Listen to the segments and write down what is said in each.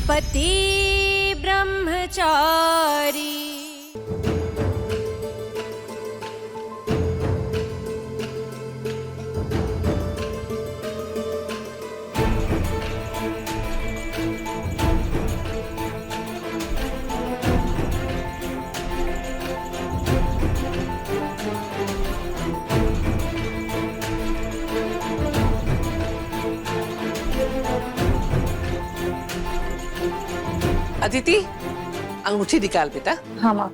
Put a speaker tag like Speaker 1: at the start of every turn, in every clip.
Speaker 1: पति ब्रह्मचारी।
Speaker 2: अदिति, अंगूठी निकाल बेटा।
Speaker 3: हाँ माँ।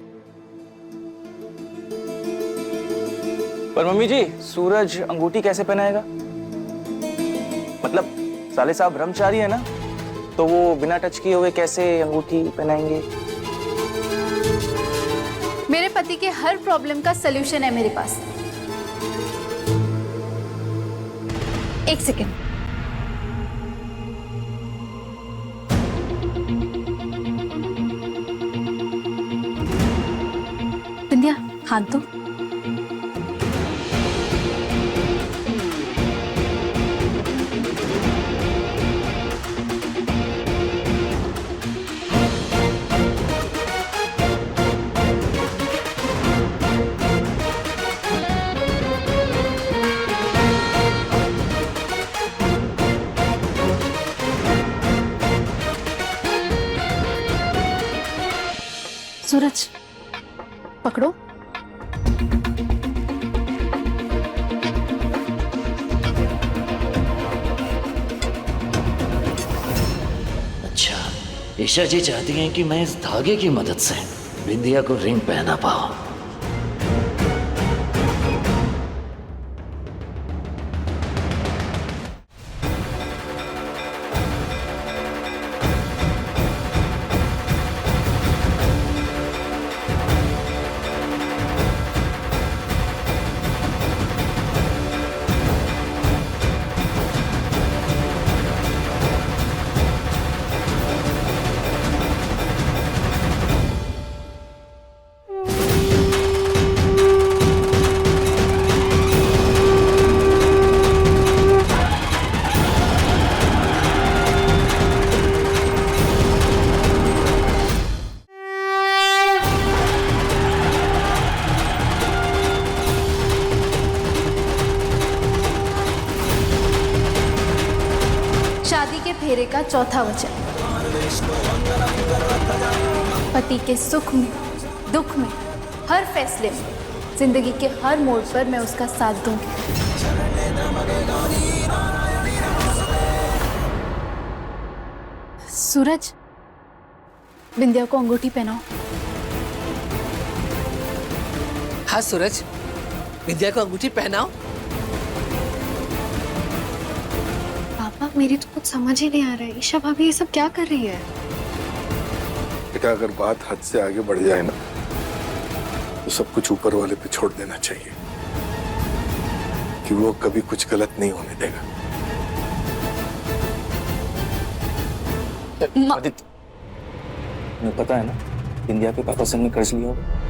Speaker 4: पर मम्मी जी, सूरज अंगूठी कैसे पहनाएगा? मतलब साले साहब ब्रह्मचारी है ना, तो वो बिना टच किए हुए कैसे अंगूठी पहनाएंगे?
Speaker 3: मेरे पति के हर प्रॉब्लम का सलूशन है मेरे पास। एक सेकेंड। विंध्या, हाथ दो। सूरज, पकड़ो।
Speaker 5: अच्छा, ईशा जी चाहती हैं कि मैं इस धागे की मदद से बिंदिया को रिंग पहना पाऊं।
Speaker 3: शादी के फेरे का चौथा वचन। पति के सुख में, दुख में, हर फैसले में, जिंदगी के हर मोड़ पर मैं उसका साथ दूंगी। सूरज, बिंदिया को अंगूठी पहनाओ।
Speaker 2: हाँ सूरज, विद्या को अंगूठी पहनाओ।
Speaker 6: पापा, मेरी तो कुछ समझ ही नहीं आ रहा है। ईशा भाभी ये सब क्या कर रही है?
Speaker 7: बेटा, अगर बात हद से आगे बढ़ जाए ना, तो सब कुछ ऊपर वाले पे छोड़ देना चाहिए कि वो कभी कुछ गलत नहीं होने देगा।
Speaker 4: आदित्य, तुम्हें पता है ना, बिंदिया के पापा से हमने कर्ज लिया होगा।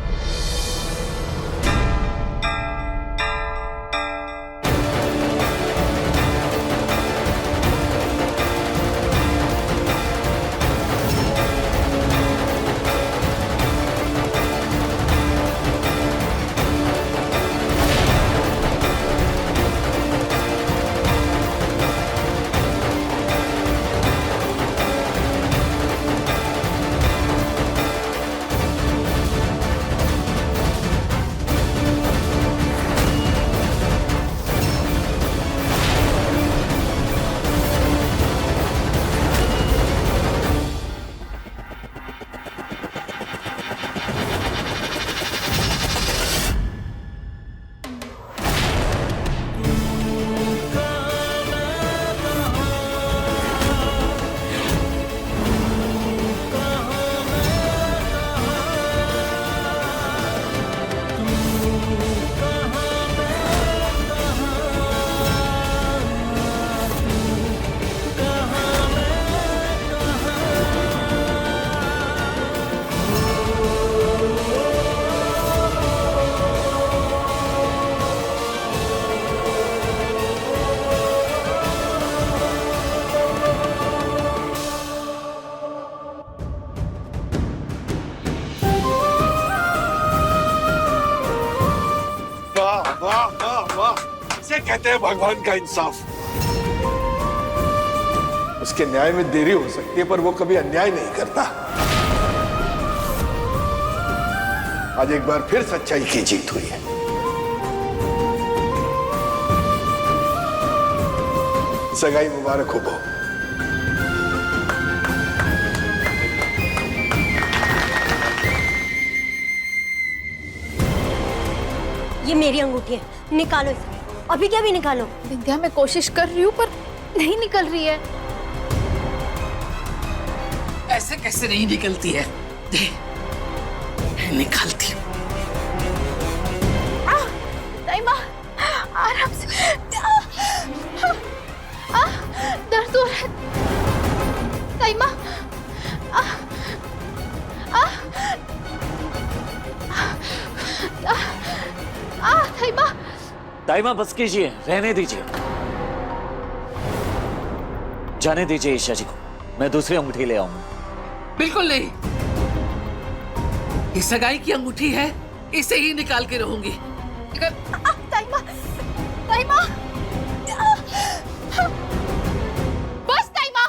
Speaker 7: इसे कहते हैं भगवान का इंसाफ। उसके न्याय में देरी हो सकती है पर वो कभी अन्याय नहीं करता। आज एक बार फिर सच्चाई की जीत हुई है। सगाई मुबारक हो बहू।
Speaker 1: ये मेरी अंगूठी है, निकालो इसे। अभी क्या भी निकालो।
Speaker 3: विद्या, मैं कोशिश कर रही हूँ पर नहीं निकल रही है।
Speaker 2: ऐसे कैसे नहीं निकलती है? दे, निकालती हूँ।
Speaker 3: ताइमा, आराम से। दर्द हो रहा है। ताइमा, ताइमा।
Speaker 5: ताइमा बस कीजिए, रहने दीजिए, जाने दीजिए ईशा जी को। मैं दूसरी अंगूठी ले आऊंगा।
Speaker 2: बिल्कुल नहीं, ये सगाई की अंगूठी है, इसे ही निकाल के रहूंगी। अगर
Speaker 3: ताइमा, ताइमा, बस ताइमा।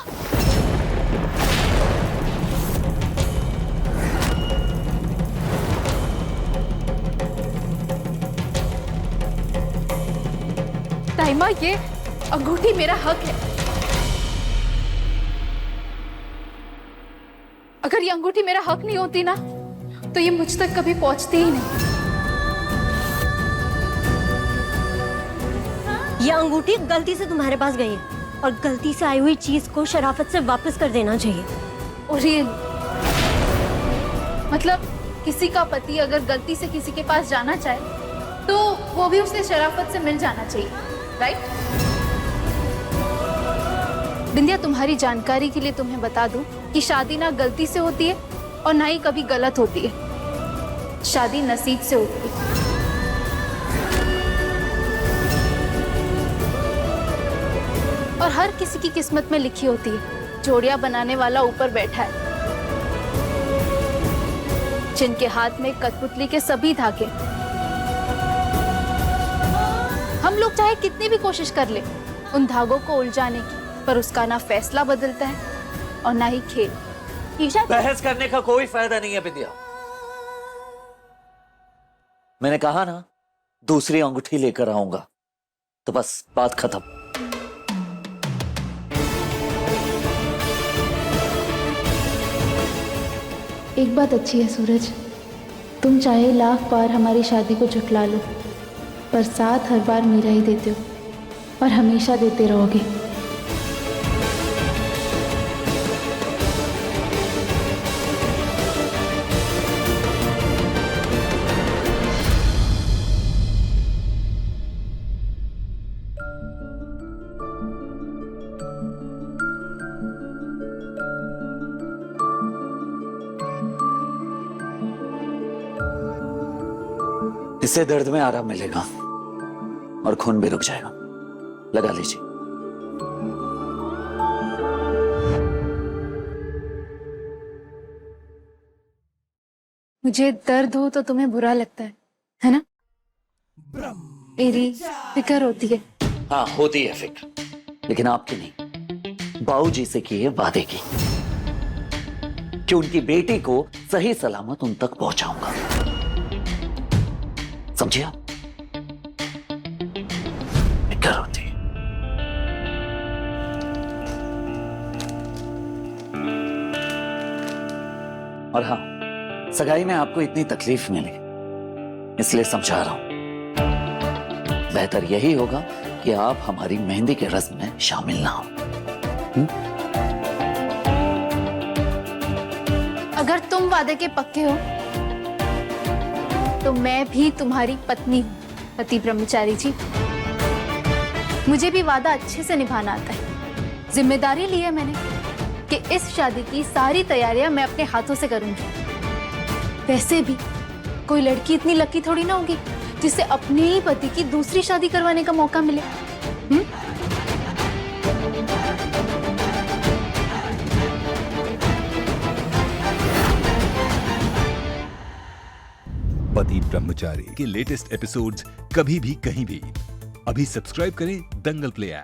Speaker 3: ताइमा, ये अंगूठी मेरा हक है। अगर ये अंगूठी मेरा हक नहीं होती ना, तो ये मुझ तक कभी पहुंचती ही नहीं।
Speaker 1: ये अंगूठी गलती से तुम्हारे पास गई है और गलती से आई हुई चीज को शराफत से वापस कर देना चाहिए।
Speaker 3: ओरियन, मतलब किसी का पति अगर गलती से किसी के पास जाना चाहे तो वो भी उसे शराफत से मिल जाना चाहिए, राइट? बिंदिया, तुम्हारी जानकारी के लिए तुम्हें बता दूं कि शादी ना गलती से होती है और ना ही कभी गलत होती है। शादी नसीब से होती है। और हर किसी की किस्मत में लिखी होती है। जोड़ियां बनाने वाला ऊपर बैठा है, जिनके हाथ में कठपुतली के सभी धागे। हम लोग चाहे कितनी भी कोशिश कर ले उन धागों को उलझाने की, पर उसका ना फैसला बदलता है और ना ही खेल। ईशा,
Speaker 5: बहस करने का कोई फायदा नहीं है विद्या। मैंने कहा ना दूसरी अंगूठी लेकर आऊंगा, तो बस बात खत्म।
Speaker 3: एक बात अच्छी है सूरज, तुम चाहे लाख बार हमारी शादी को झुठला लो, पर साथ हर बार मेरा ही देते हो और हमेशा देते रहोगे।
Speaker 5: इससे दर्द में आराम मिलेगा और खून भी रुक जाएगा। लगा लीजिए।
Speaker 3: मुझे दर्द हो तो तुम्हें बुरा लगता है ना? मेरी फिक्र होती है।
Speaker 5: हाँ, होती है फिक्र, लेकिन आपकी नहीं, बाबूजी से किए वादे की कि उनकी बेटी को सही सलामत उन तक पहुंचाऊंगा। समझे आप? फिक्र होती है। और हाँ, सगाई में आपको इतनी तकलीफ मिली, इसलिए समझा रहा हूं। बेहतर यही होगा कि आप हमारी मेहंदी के रस्म में शामिल ना हो।
Speaker 3: अगर तुम वादे के पक्के हो तो मैं भी तुम्हारी पत्नी हूँ, पति ब्रह्मचारी जी। मुझे भी वादा अच्छे से निभाना आता है। जिम्मेदारी ली है मैंने कि इस शादी की सारी तैयारियां मैं अपने हाथों से करूंगी। वैसे भी कोई लड़की इतनी लकी थोड़ी ना होगी जिसे अपने ही पति की दूसरी शादी करवाने का मौका मिले।
Speaker 8: पति ब्रह्मचारी के लेटेस्ट एपिसोड्स कभी भी कहीं भी अभी सब्सक्राइब करें दंगल प्ले ऐप।